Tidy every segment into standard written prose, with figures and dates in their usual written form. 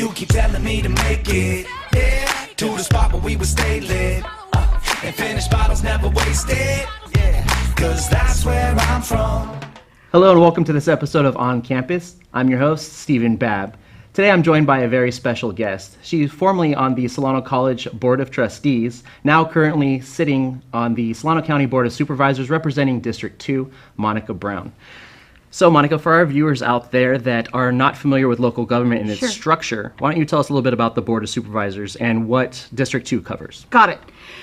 You keep telling me to make it, yeah, to the spot where we would stay lit, and finish bottles never wasted, yeah, cause that's where I'm from. Hello and welcome to this episode of On Campus. I'm your host, Steven Babb. Today I'm joined by a very special guest. She's formerly on the Solano College Board of Trustees, now currently sitting on the Solano County Board of Supervisors representing District 2, Monica Brown. So Monica, for our viewers out there that are not familiar with local government and its structure, why don't you tell us a little bit about the Board of Supervisors and what District 2 covers? Got it.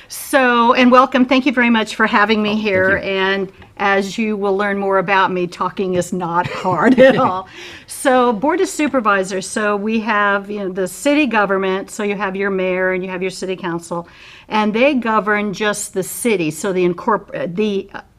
So, and welcome. Thank you very much for having me here. And as you will learn more about me, talking is not hard at all. So, Board of Supervisors. So we have, the city government. So you have your mayor and you have your city council, and they govern just the city. So the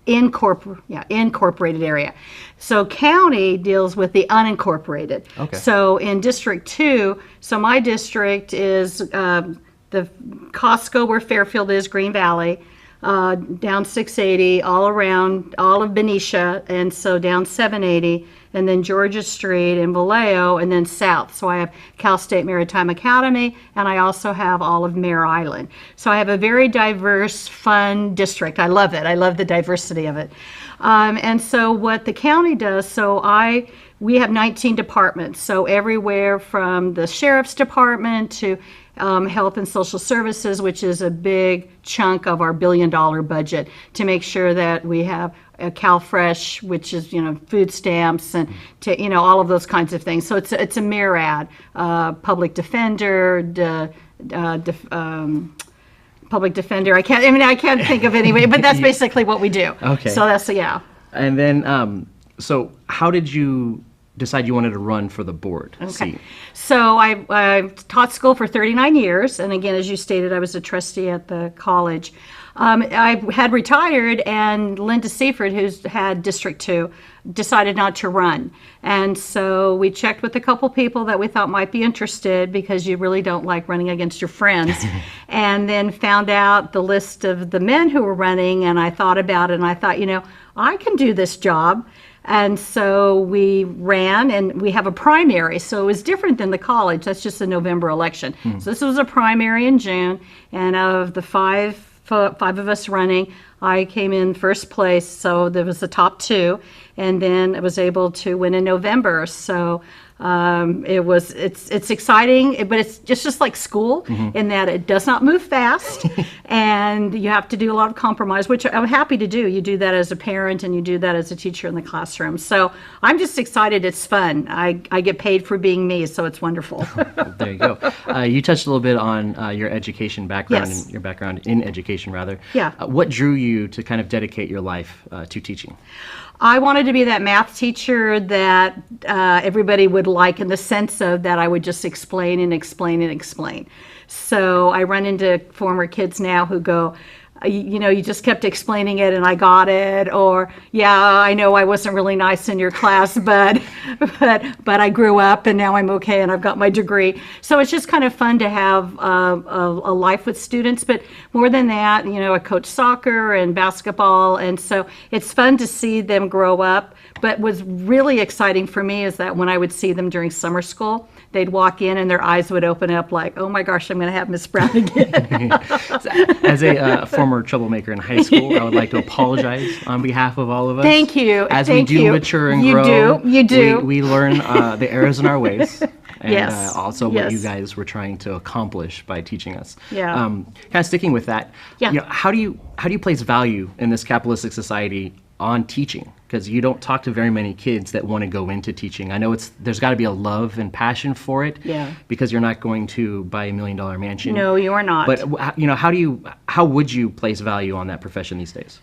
incorporated area. So county deals with the unincorporated. Okay. So in District 2, so my district is the Costco where Fairfield is, Green Valley, down 680, all around, all of Benicia, and so down 780, and then Georgia Street and Vallejo, and then south. So I have Cal State Maritime Academy, and I also have all of Mare Island. So I have a very diverse, fun district. I love it. I love the diversity of it. And so what the county does, we have 19 departments. So everywhere from the sheriff's department to health and social services, which is a big chunk of our $1 billion budget, to make sure that we have a CalFresh, which is food stamps, and to all of those kinds of things. So it's a myriad. Public defender, public defender. I can't think of any, but that's basically what we do. Okay. So that's And then, so how did you decide you wanted to run for the board? Okay. So I taught school for 39 years. And again, as you stated, I was a trustee at the college. I had retired, and Linda Seaford, who's had District 2, decided not to run. And so we checked with a couple people that we thought might be interested, because you really don't like running against your friends. And then found out the list of the men who were running, and I thought about it, and I thought, I can do this job. And so we ran, and we have a primary. So it was different than the college. That's just a November election. So this was a primary in June, and of the five of us running, I came in first place. So there was the top two, and then I was able to win in November. So it's exciting, but it's just like school in that it does not move fast, and you have to do a lot of compromise, which I'm happy to do. You do that as a parent, and you do that as a teacher in the classroom. So I'm just excited. It's fun. I get paid for being me, so it's wonderful. There you go. You touched a little bit on your education background, Yes. and your background in education, rather. Yeah. What drew you to kind of dedicate your life to teaching? I wanted to be that math teacher that everybody would like, in the sense of that I would just explain and explain and explain. So I run into former kids now who go, you just kept explaining it and I got it, or I know I wasn't really nice in your class, but I grew up and now I'm okay and I've got my degree. So it's just kind of fun to have a life with students. But more than that, I coach soccer and basketball, and so it's fun to see them grow up. But what's really exciting for me is that when I would see them during summer school, they'd walk in and their eyes would open up like, oh my gosh, I'm going to have Miss Brown again. As a former troublemaker in high school, I would like to apologize on behalf of all of us. Thank you. As we do mature and grow, you do. We learn the errors in our ways. And Yes. Also what Yes. you guys were trying to accomplish by teaching us. Yeah. Kind of sticking with that. Yeah. How do you place value in this capitalistic society on teaching? Because you don't talk to very many kids that want to go into teaching. I know there's got to be a love and passion for it. Yeah. Because you're not going to buy $1 million mansion. No, you are not. But how would you place value on that profession these days?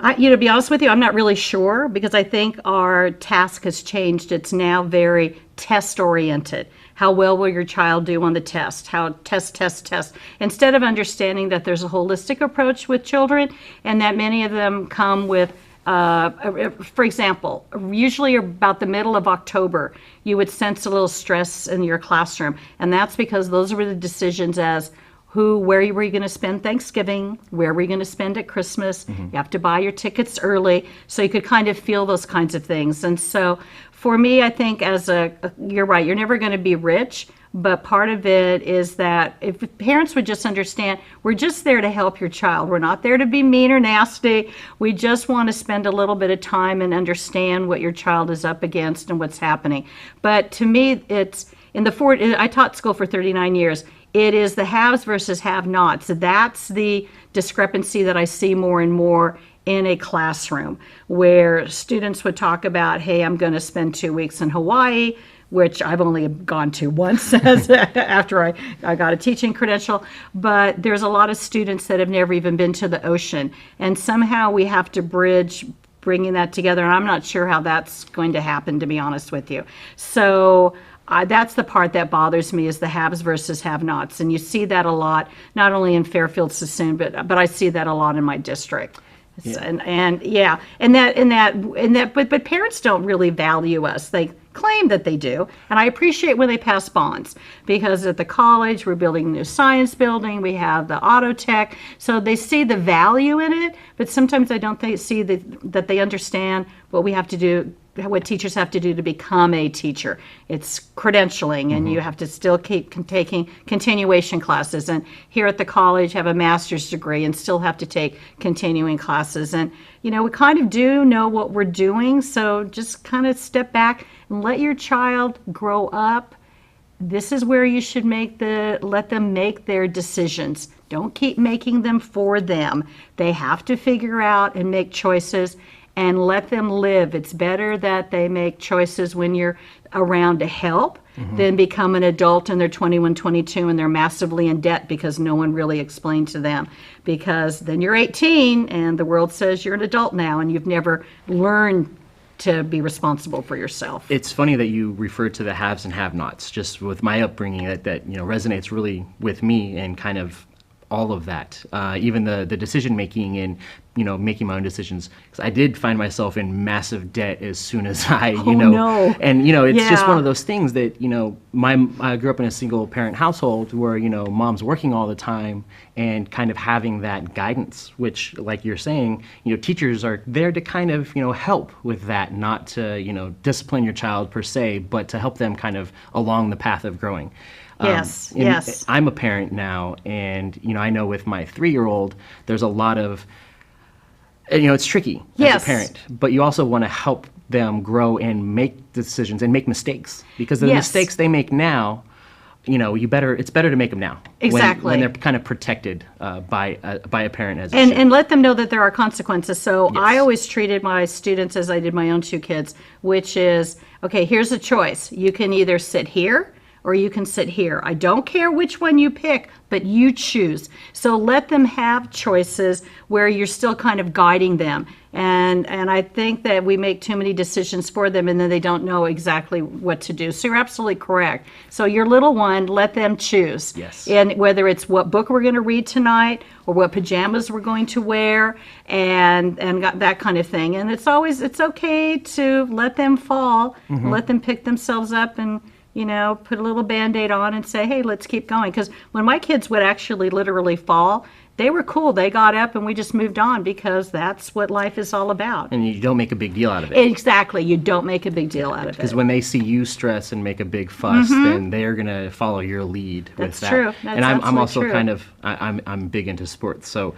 To be honest with you, I'm not really sure, because I think our task has changed. It's now very test-oriented. How well will your child do on the test? How test. Instead of understanding that there's a holistic approach with children, and that many of them come with, for example, usually about the middle of October, you would sense a little stress in your classroom. And that's because those were the decisions as where were you going to spend Thanksgiving? Where were you going to spend at Christmas? You have to buy your tickets early, so you could kind of feel those kinds of things. And so for me, I think you're right, you're never going to be rich, But part of it is that if parents would just understand, we're just there to help your child. We're not there to be mean or nasty. We just want to spend a little bit of time and understand what your child is up against and what's happening. But to me, it's I taught school for 39 years. It is the haves versus have-nots. That's the discrepancy that I see more and more in a classroom, where students would talk about, hey, I'm going to spend 2 weeks in Hawaii, which I've only gone to once after I got a teaching credential. But there's a lot of students that have never even been to the ocean. And somehow we have to bridge bringing that together. And I'm not sure how that's going to happen, to be honest with you. So that's the part that bothers me, is the haves versus have-nots. And you see that a lot, not only in Fairfield, Sassoon, but I see that a lot in my district. Yeah. But parents don't really value us. They claim that they do, and I appreciate when they pass bonds, because at the college we're building a new science building, we have the auto tech, so they see the value in it. But sometimes I don't see that they understand what we have to do, what teachers have to do to become a teacher. It's credentialing, and you have to still keep taking continuation classes, and here at the college have a master's degree and still have to take continuing classes. And we kind of do know what we're doing, so just kind of step back and let your child grow up. This is where you should let them make their decisions. Don't keep making them for them. They have to figure out and make choices, and let them live. It's better that they make choices when you're around to help than become an adult and they're 21, 22 and they're massively in debt because no one really explained to them. Because then you're 18 and the world says you're an adult now and you've never learned to be responsible for yourself. It's funny that you refer to the haves and have-nots. Just with my upbringing, that resonates really with me, and kind of all of that, even the decision making and making my own decisions, because I did find myself in massive debt as soon as I and it's just one of those things that I grew up in a single parent household where mom's working all the time, and kind of having that guidance, which, like you're saying, teachers are there to kind of help with that, not to discipline your child per se, but to help them kind of along the path of growing. Yes. I'm a parent now, and I know with my 3-year-old, there's a lot of, it's tricky as a parent, but you also want to help them grow and make decisions and make mistakes, because the mistakes they make now, it's better to make them now. Exactly. When they're kind of protected by a parent and let them know that there are consequences. So I always treated my students as I did my own 2 kids, which is, okay, here's a choice. You can either sit here or you can sit here. I don't care which one you pick, but you choose. So let them have choices where you're still kind of guiding them. And I think that we make too many decisions for them, and then they don't know exactly what to do. So you're absolutely correct. So your little one, let them choose. Yes. And whether it's what book we're going to read tonight, or what pajamas we're going to wear, and that kind of thing. And it's okay to let them fall, let them pick themselves up, and put a little Band-Aid on and say, hey, let's keep going. Because when my kids would actually literally fall, they were cool. They got up and we just moved on, because that's what life is all about. And you don't make a big deal out of it. Exactly. You don't make a big deal out of it. Because when they see you stress and make a big fuss, then they're going to follow your lead with that. That's true. That's and I'm also true. kind of, I'm big into sports, so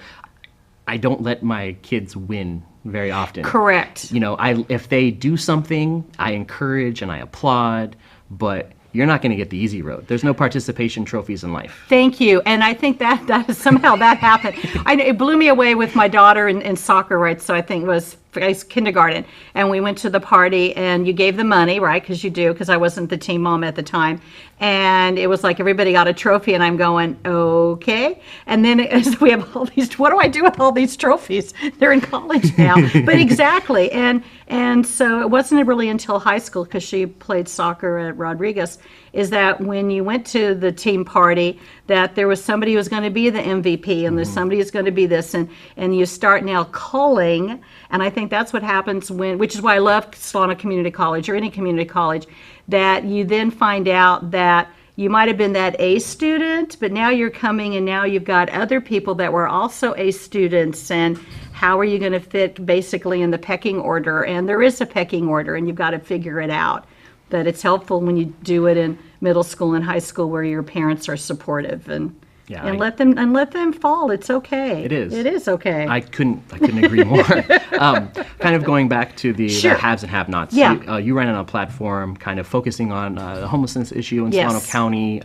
I don't let my kids win very often. Correct. If they do something, I encourage and I applaud, but you're not going to get the easy road. There's no participation trophies in life. Thank you. And I think that somehow that happened. It blew me away with my daughter in soccer, right? So I think it was kindergarten. And we went to the party, and you gave the money, right? Because you do, because I wasn't the team mom at the time. And it was like everybody got a trophy, and I'm going, okay. And then we have all these, what do I do with all these trophies? They're in college now. But exactly. And so it wasn't really until high school, because she played soccer at Rodriguez, is that when you went to the team party, that there was somebody who was going to be the MVP, and there's somebody who's going to be this, and you start now culling. And I think that's what happens which is why I love Solano Community College, or any community college, that you then find out that you might have been that A student, but now you're coming and now you've got other people that were also A students, and how are you going to fit basically in the pecking order? And there is a pecking order, and you've got to figure it out. But it's helpful when you do it in middle school and high school where your parents are supportive and Yeah, let them fall. It's okay. It is. It is okay. I couldn't agree more. Kind of going back to the Sure. haves and have-nots. Yeah. You ran on a platform kind of focusing on the homelessness issue in Yes. Solano County,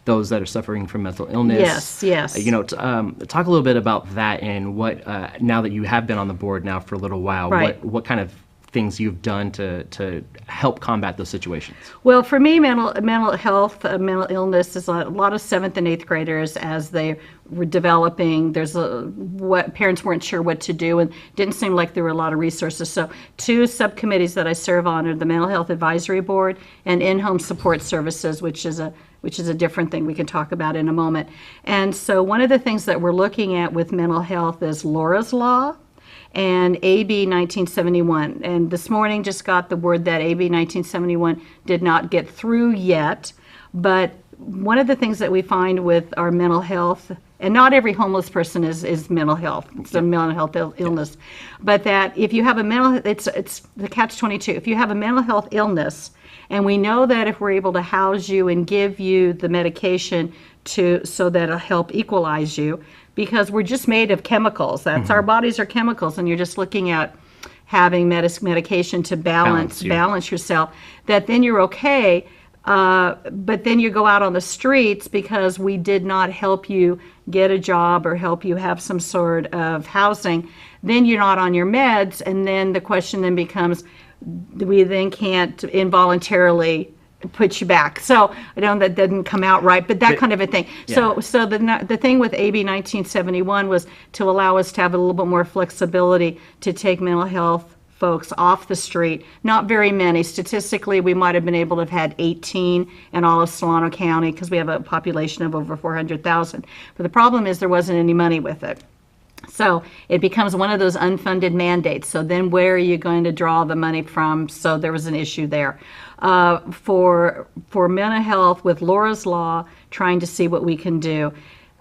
those that are suffering from mental illness. Yes. Talk a little bit about that and what, now that you have been on the board now for a little while, Right. what kind of things you've done to help combat those situations? Well, for me, mental health, mental illness is a lot of 7th and 8th graders as they were developing. What parents weren't sure what to do, and didn't seem like there were a lot of resources. So 2 subcommittees that I serve on are the Mental Health Advisory Board and In-Home Support Services, which is a different thing we can talk about in a moment. And so one of the things that we're looking at with mental health is Laura's Law and AB 1971. And this morning just got the word that AB 1971 did not get through yet. But one of the things that we find with our mental health, and not every homeless person is mental health, it's a mental health illness, but that if you have a it's the catch-22. If you have a mental health illness, and we know that if we're able to house you and give you the medication so that it'll help equalize you, because we're just made of chemicals. That's our bodies are chemicals, and you're just looking at having medication to balance yourself, that then you're okay. But then you go out on the streets because we did not help you get a job or help you have some sort of housing. Then you're not on your meds, and then the question then becomes, we then can't involuntarily put you back. So I know that didn't come out right, but that kind of a thing. Yeah. So the thing with AB 1971 was to allow us to have a little bit more flexibility to take mental health folks off the street. Not very many. Statistically, we might have been able to have had 18 in all of Solano County because we have a population of over 400,000. But the problem is there wasn't any money with it. So it becomes one of those unfunded mandates. So then where are you going to draw the money from? So there was an issue there. For mental health with Laura's Law, trying to see what we can do.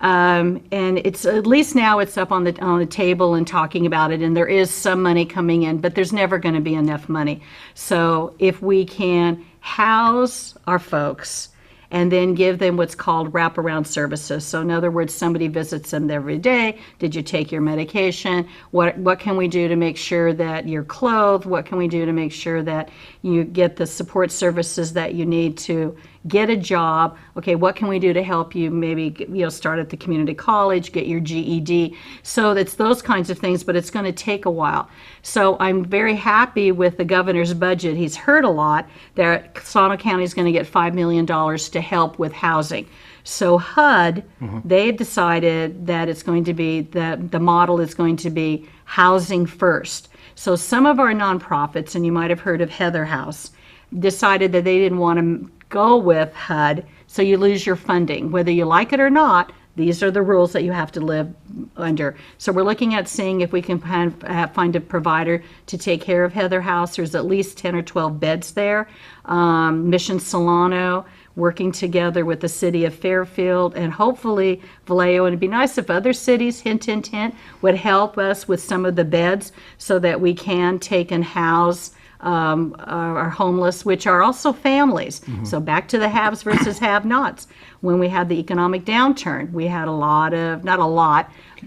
And it's at least now it's up on the table and talking about it, and there is some money coming in, but there's never going to be enough money. So if we can house our folks and then give them what's called wraparound services. So in other words, somebody visits them every day. Did you take your medication? What can we do to make sure that you're clothed? What can we do to make sure that you get the support services that you need to get a job? Okay, what can we do to help you maybe start at the community college, get your GED? So it's those kinds of things, but it's going to take a while. So I'm very happy with the governor's budget. He's heard a lot that Solano County is going to get $5 million to help with housing. So HUD, they decided that it's going to be, the model is going to be housing first. So some of our nonprofits, and you might have heard of Heather House, decided that they didn't want to go with HUD, so you lose your funding. Whether you like it or not, these are the rules that you have to live under. So we're looking at seeing if we can find a provider to take care of Heather House. There's at least 10 or 12 beds there. Mission Solano, working together with the city of Fairfield, and hopefully Vallejo. And it'd be nice if other cities, hint, hint, hint, would help us with some of the beds so that we can take and house are homeless, which are also families. So back to the haves versus have-nots. When we had the economic downturn, we had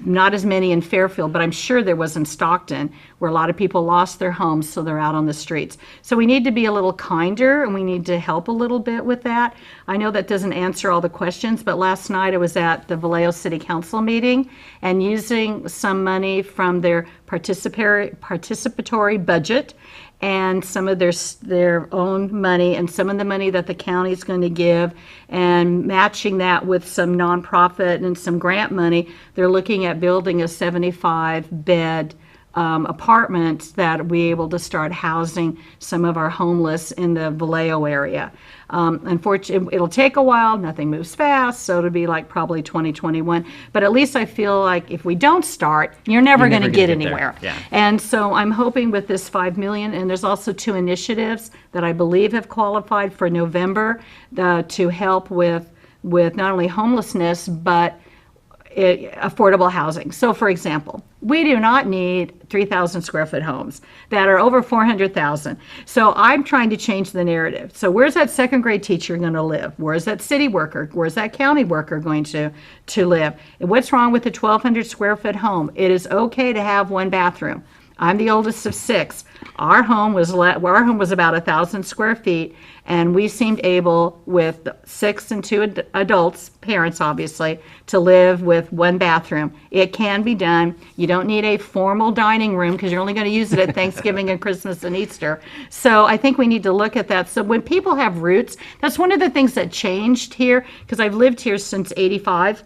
not as many in Fairfield, but I'm sure there was in Stockton, where a lot of people lost their homes, so they're out on the streets. So we need to be a little kinder, and we need to help a little bit with that. I know that doesn't answer all the questions, but last night I was at the Vallejo City Council meeting, and using some money from their participatory budget, and some of their own money and some of the money that the county is going to give, and matching that with some nonprofit and some grant money, they're looking at building a 75-bed apartment that will be able to start housing some of our homeless in the Vallejo area. Unfortunately, it'll take a while. Nothing moves fast, so it'll be like probably 2021. But at least I feel like if we don't start, you're never going to get anywhere. Yeah. And so I'm hoping with this $5 million, and there's also 2 initiatives that I believe have qualified for November to help with not only homelessness, but affordable housing. So for example, we do not need 3,000 square foot homes that are over 400,000. So I'm trying to change the narrative. So where's that second grade teacher going to live? Where's that city worker? Where's that county worker going to live? And what's wrong with a 1,200 square foot home? It is okay to have one bathroom. I'm the oldest of 6. Our home was about 1,000 square feet, and we seemed able, with 6 and 2 adults, parents obviously, to live with one bathroom. It can be done. You don't need a formal dining room because you're only going to use it at Thanksgiving and Christmas and Easter. So I think we need to look at that. So when people have roots, that's one of the things that changed here, because I've lived here since '85,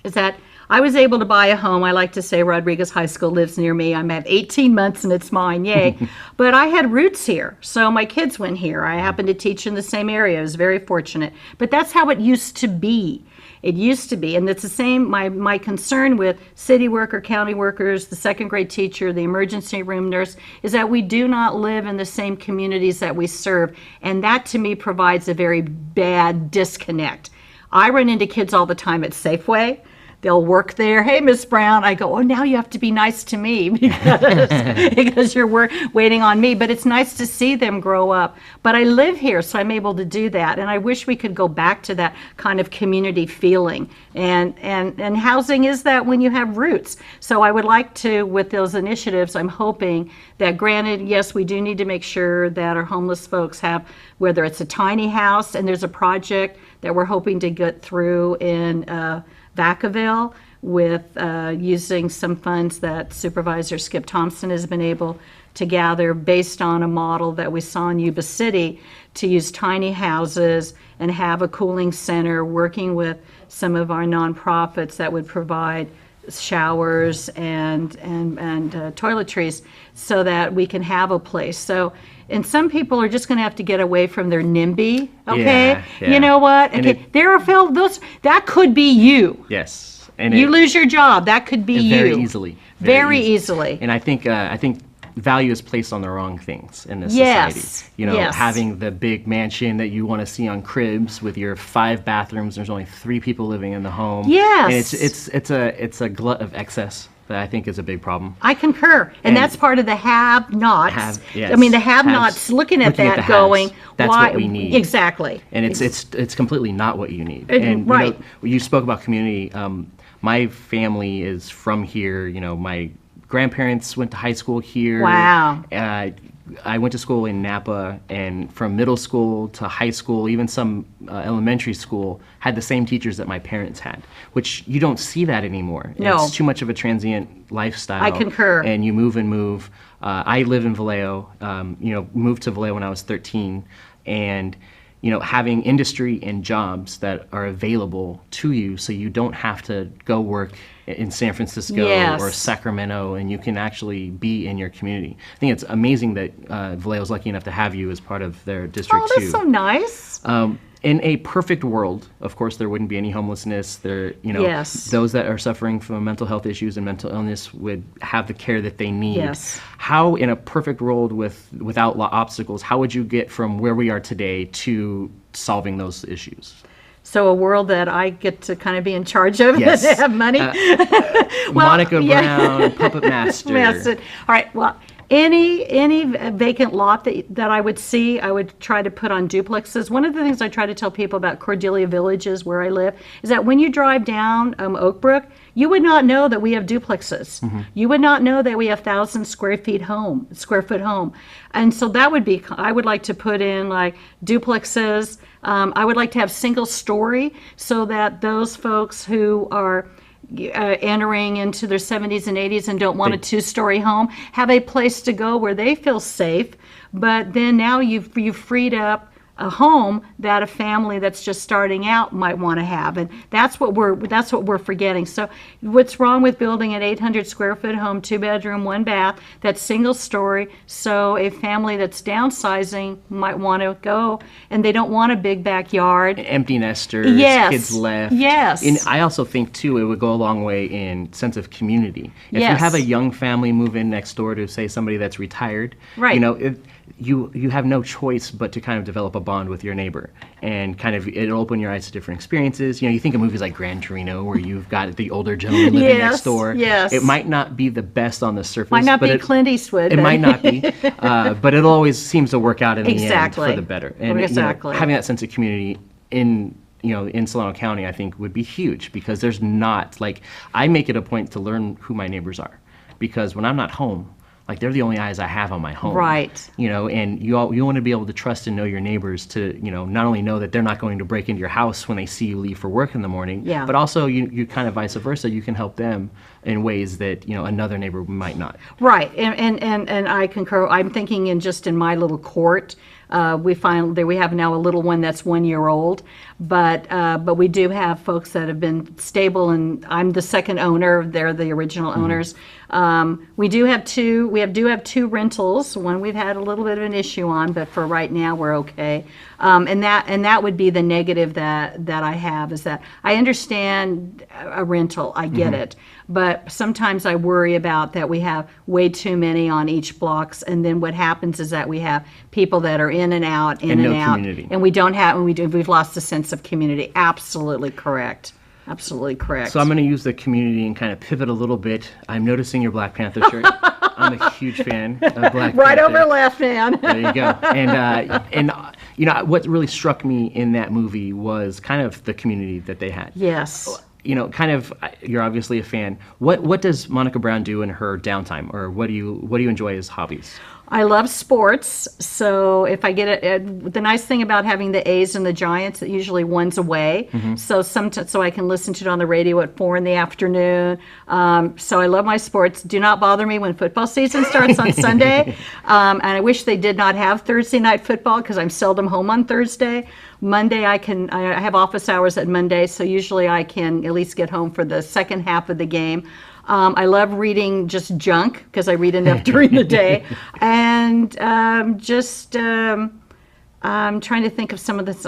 is that I was able to buy a home. I like to say Rodriguez High School lives near me. I'm at 18 months and it's mine, yay. But I had roots here. So my kids went here. I happened to teach in the same area. I was very fortunate. But that's how it used to be. It used to be. And it's the same, my concern with city worker, county workers, the second grade teacher, the emergency room nurse, is that we do not live in the same communities that we serve. And that to me provides a very bad disconnect. I run into kids all the time at Safeway. They'll work there. Hey, Miss Brown. I go, oh, now you have to be nice to me because you're waiting on me. But it's nice to see them grow up. But I live here, so I'm able to do that. And I wish we could go back to that kind of community feeling. And housing is that when you have roots. So I would like to, with those initiatives, I'm hoping that, granted, yes, we do need to make sure that our homeless folks have, whether it's a tiny house, and there's a project that we're hoping to get through in Vacaville with using some funds that Supervisor Skip Thompson has been able to gather based on a model that we saw in Yuba City, to use tiny houses and have a cooling center, working with some of our nonprofits that would provide showers and toiletries so that we can have a place. So, and some people are just going to have to get away from their NIMBY, okay? Yeah. You know what? And Okay, there are those, that could be you. Yes. And You lose your job, that could be you. Very easily. Very easily. And I think value is placed on the wrong things in this Yes. society. You know, Yes. having the big mansion that you want to see on Cribs with your 5 bathrooms, there's only 3 people living in the home. Yes. And it's a glut of excess that I think is a big problem. I concur. And that's part of the have-nots. Yes. I mean, the have-nots looking at that the going, haves. That's why? what we need. Exactly. And it's completely not what you need. And- And right. you spoke about community. My family is from here. You know, my grandparents went to high school here. Wow. I went to school in Napa, and from middle school to high school, even some elementary school, had the same teachers that my parents had, which you don't see that anymore. No. It's too much of a transient lifestyle. I concur. And you move and move. I live in Vallejo, moved to Vallejo when I was 13, and having industry and jobs that are available to you, so you don't have to go work in San Francisco Yes. or Sacramento, and you can actually be in your community. I think it's amazing that Vallejo's lucky enough to have you as part of their District 2. Oh, that's so nice. In a perfect world, of course, there wouldn't be any homelessness. Yes. Those that are suffering from mental health issues and mental illness would have the care that they need. Yes. How, in a perfect world without obstacles, how would you get from where we are today to solving those issues? So a world that I get to kind of be in charge of Yes. and have money. Monica yeah. Brown, Puppet Master. All right. Well, any vacant lot that I would see, I would try to put on duplexes. One of the things I try to tell people about Cordelia Villages, where I live, is that when you drive down Oak Brook, you would not know that we have duplexes. Mm-hmm. You would not know that we have 1,000 square foot home. And so that would be, I would like to put in like duplexes. I would like to have single story so that those folks who are entering into their 70s and 80s and don't want a 2-story home have a place to go where they feel safe. But then now you've freed up a home that a family that's just starting out might want to have, and that's what we're forgetting. So what's wrong with building an 800 square foot home, 2-bedroom, 1 bath, that's single story, so a family that's downsizing might want to go, and they don't want a big backyard. Empty nesters, Yes. kids left. Yes. And I also think, too, it would go a long way in sense of community. If Yes. you have a young family move in next door to, say, somebody that's retired, Right. you have no choice but to kind of develop a bond with your neighbor, and kind of it'll open your eyes to different experiences. You think of movies like Gran Torino, where you've got the older gentleman living next door. Yes. It might not be the best on the surface. Might not but be Clint Eastwood. It might not be, but it always seems to work out in the end Exactly. for the better. And Exactly. having that sense of community in Solano County, I think would be huge, because there's not, I make it a point to learn who my neighbors are, because when I'm not home, they're the only eyes I have on my home. Right. And you want to be able to trust and know your neighbors to, not only know that they're not going to break into your house when they see you leave for work in the morning, Yeah. but also you kind of vice versa, you can help them in ways that, another neighbor might not. Right, and I concur. I'm thinking in my little court, we have now a little one that's 1 year old, but we do have folks that have been stable, and I'm the second owner. They're the original owners. We do have two rentals. One we've had a little bit of an issue on, but for right now we're okay. And that would be the negative that I have, is that I understand a rental. I get it. But sometimes I worry about that we have way too many on each blocks, and then what happens is that we have people that are in and out, And no community. and we've lost a sense of community. Absolutely correct. Absolutely correct. So I'm going to use the community and kind of pivot a little bit. I'm noticing your Black Panther shirt. I'm a huge fan of Black Panther. Right over left, man. There you go. And what really struck me in that movie was kind of the community that they had. Yes. You're obviously a fan. What does Monica Brown do in her downtime, or what do you enjoy as hobbies? I love sports, so if I get it, the nice thing about having the A's and the Giants, it usually one's away. So I can listen to it on the radio at 4 in the afternoon. So I love my sports. Do not bother me when football season starts on Sunday. And I wish they did not have Thursday night football, because I'm seldom home on Thursday. Monday I have office hours at Monday, so usually I can at least get home for the second half of the game. I love reading just junk, because I read enough during the day. And I'm trying to think of some of this.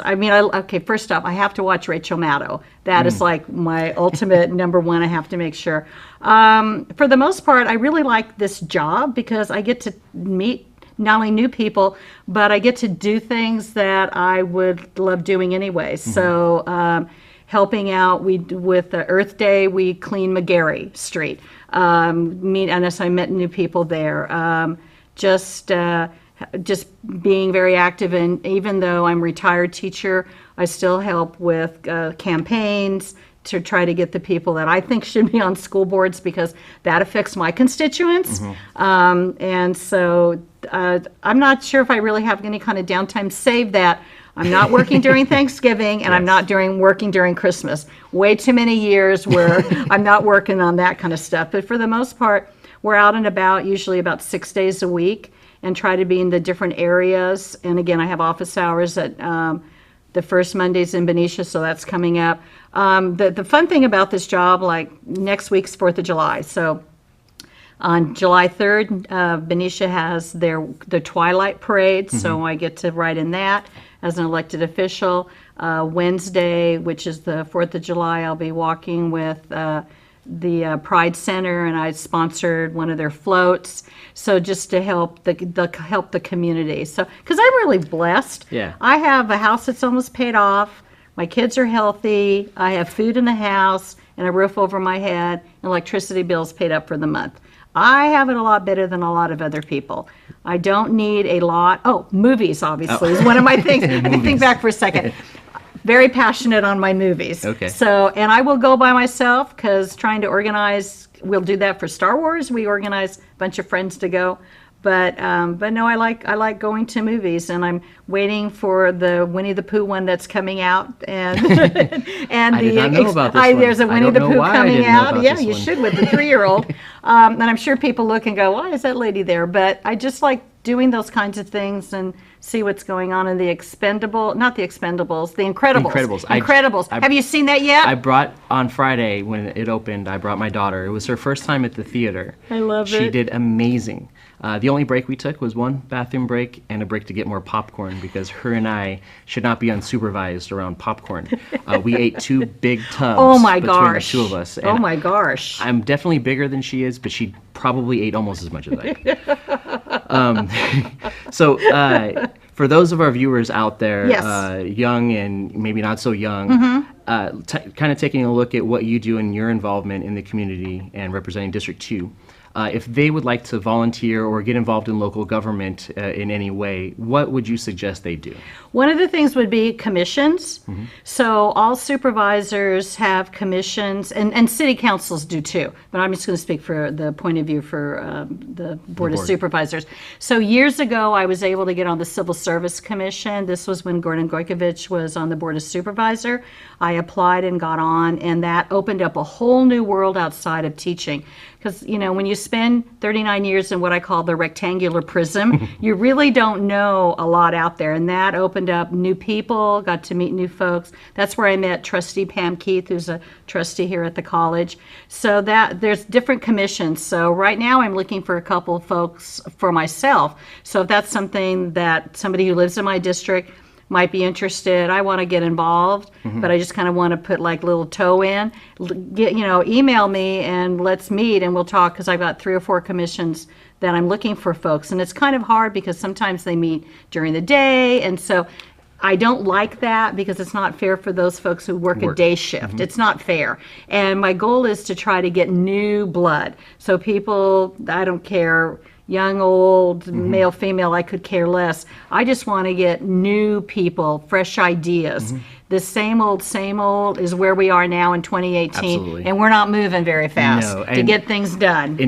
First off, I have to watch Rachel Maddow. That is like my ultimate number one. I have to make sure. For the most part, I really like this job, because I get to meet not only new people, but I get to do things that I would love doing anyway. So helping out, with the Earth Day, we clean McGarry Street. I met new people there. Just being very active, and even though I'm a retired teacher, I still help with campaigns to try to get the people that I think should be on school boards, because that affects my constituents. And so I'm not sure if I really have any kind of downtime, save that I'm not working during Thanksgiving, and I'm not working during Christmas. Way too many years where I'm not working on that kind of stuff. But for the most part, we're out and about, usually about 6 days a week, and try to be in the different areas. And again, I have office hours at the first Mondays in Benicia, so that's coming up. The fun thing about this job, like next week's 4th of July. So on July 3rd, Benicia has the Twilight Parade, so I get to ride in that as an elected official. Wednesday, which is the 4th of July, I'll be walking with the Pride Center, and I sponsored one of their floats. So just to help the community. So because I'm really blessed. Yeah. I have a house that's almost paid off. My kids are healthy. I have food in the house and a roof over my head, and electricity bills paid up for the month. I have it a lot better than a lot of other people. I don't need a lot. Oh, movies, obviously, is one of my things. I have to think back for a second. Very passionate on my movies. Okay. So, and I will go by myself, because trying to organize, we'll do that for Star Wars. We organize a bunch of friends to go. But no, I like going to movies, and I'm waiting for the Winnie the Pooh one that's coming out, and I did not know about this one. There's a I Winnie don't the know Pooh why I coming didn't know out. about Yeah, this you one. should, with the 3-year-old. And I'm sure people look and go, "Why is that lady there?" But I just like doing those kinds of things and see what's going on in the Incredibles. Incredibles. Have you seen that yet? I brought, on Friday when it opened, I brought my daughter. It was her first time at the theater. I love She it. did amazing. The only break we took was one bathroom break and a break to get more popcorn, because her and I should not be unsupervised around popcorn. We ate 2 big tubs Oh my between gosh. the 2 of us. Oh and my gosh. I'm definitely bigger than she is, but she probably ate almost as much as I did. So for those of our viewers out there, Yes. young and maybe not so young, kind of taking a look at what you do and your involvement in the community and representing District 2, if they would like to volunteer or get involved in local government in any way, what would you suggest they do? One of the things would be commissions. So all supervisors have commissions, and city councils do too. But I'm just going to speak for the point of view for the Board of Supervisors. So years ago, I was able to get on the Civil Service Commission. This was when Gordon Gojkovic was on the Board of Supervisor. I applied and got on, and that opened up a whole new world outside of teaching. Because, you know, when you spend 39 years in what I call the rectangular prism, you really don't know a lot out there. And that opened up new people, got to meet new folks. That's where I met Trustee Pam Keith, who's a trustee here at the college. So that there's different commissions. So right now I'm looking for a couple of folks for myself. So if that's something that somebody who lives in my district might be interested, I want to get involved, but I just kind of want to put like little toe in, email me and let's meet and we'll talk, because I've got 3 or 4 commissions that I'm looking for folks. And it's kind of hard because sometimes they meet during the day. And so I don't like that because it's not fair for those folks who work a day shift. It's not fair. And my goal is to try to get new blood. So people, I don't care, young, old, male, female, I could care less. I just want to get new people, fresh ideas. The same old is where we are now in 2018. Absolutely. And we're not moving very fast No, to get things done.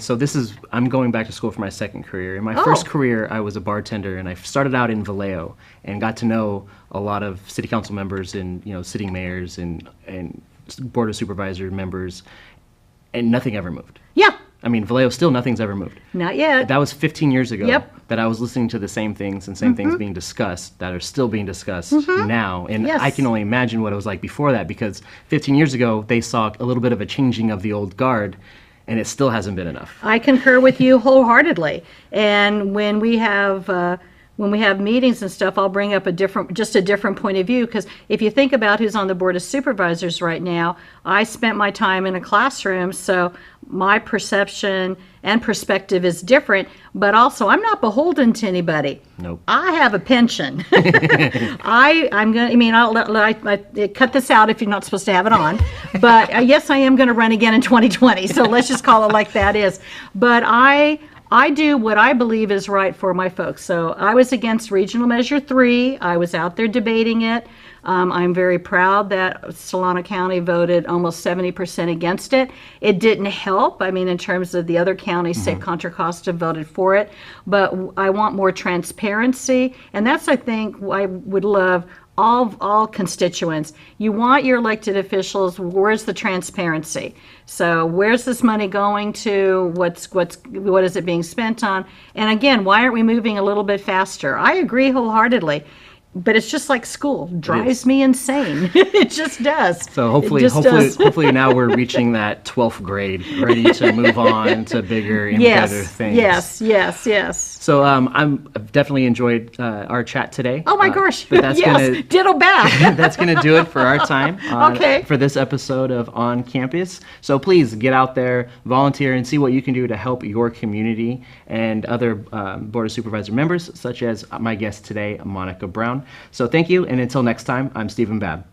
So this is, I'm going back to school for my second career. In my first career, I was a bartender, and I started out in Vallejo and got to know a lot of city council members and, sitting mayors and Board of Supervisor members, and nothing ever moved. Yeah. I mean, Vallejo, still nothing's ever moved. Not yet. That was 15 years ago. Yep. That I was listening to the same things and same things being discussed that are still being discussed now. And Yes. I can only imagine what it was like before that, because 15 years ago, they saw a little bit of a changing of the old guard, and it still hasn't been enough. I concur with you wholeheartedly. And when we have meetings and stuff, I'll bring up a different point of view, because if you think about who's on the Board of Supervisors right now, I spent my time in a classroom, so my perception and perspective is different, but also I'm not beholden to anybody. Nope. I have a pension. I'll cut this out if you're not supposed to have it on, but yes, I am going to run again in 2020, so let's just call it like that is. But I do what I believe is right for my folks. So I was against Regional Measure 3. I was out there debating it. I'm very proud that Solano County voted almost 70% against it. It didn't help. I mean, in terms of the other counties, say Contra Costa voted for it. But I want more transparency. And that's, I think, I would love all constituents. You want your elected officials, where's the transparency? So where's this money going to? What is it being spent on? And again, why aren't we moving a little bit faster? I agree wholeheartedly. But it's just like school, drives me insane. It just does. So hopefully now we're reaching that 12th grade, ready to move on to bigger and better things. Yes. So I've definitely enjoyed our chat today. Oh my gosh, but that's yes, ditto back. That's going to do it for our time Okay. for this episode of On Campus. So please get out there, volunteer, and see what you can do to help your community and other Board of Supervisor members, such as my guest today, Monica Brown. So thank you, and until next time, I'm Steven Babb.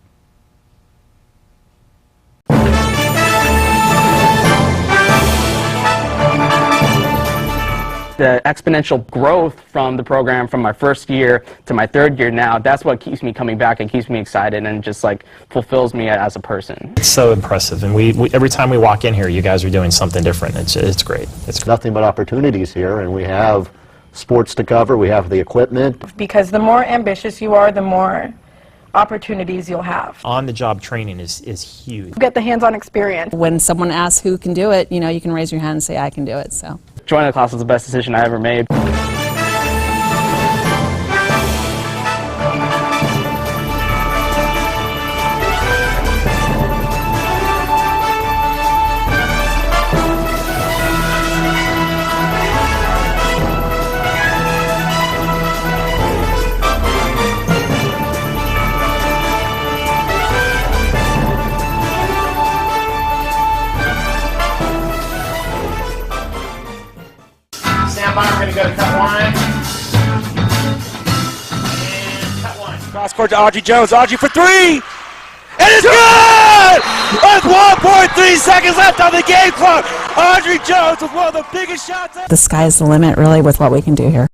The exponential growth from the program from my first year to my third year now, that's what keeps me coming back and keeps me excited and just like fulfills me as a person. It's so impressive, and we every time we walk in here, you guys are doing something different. It's great. It's nothing but opportunities here, and we have sports to cover, we have the equipment. Because the more ambitious you are, the more opportunities you'll have. On-the-job training is huge. You get the hands-on experience. When someone asks who can do it, you can raise your hand and say, I can do it. So Joining the class was the best decision I ever made. Stand by, for Audrey Jones. Audrey for three. And it's good! With 1.3 seconds left on the game clock. Audrey Jones with one of the biggest shots ever. The sky's the limit, really, with what we can do here.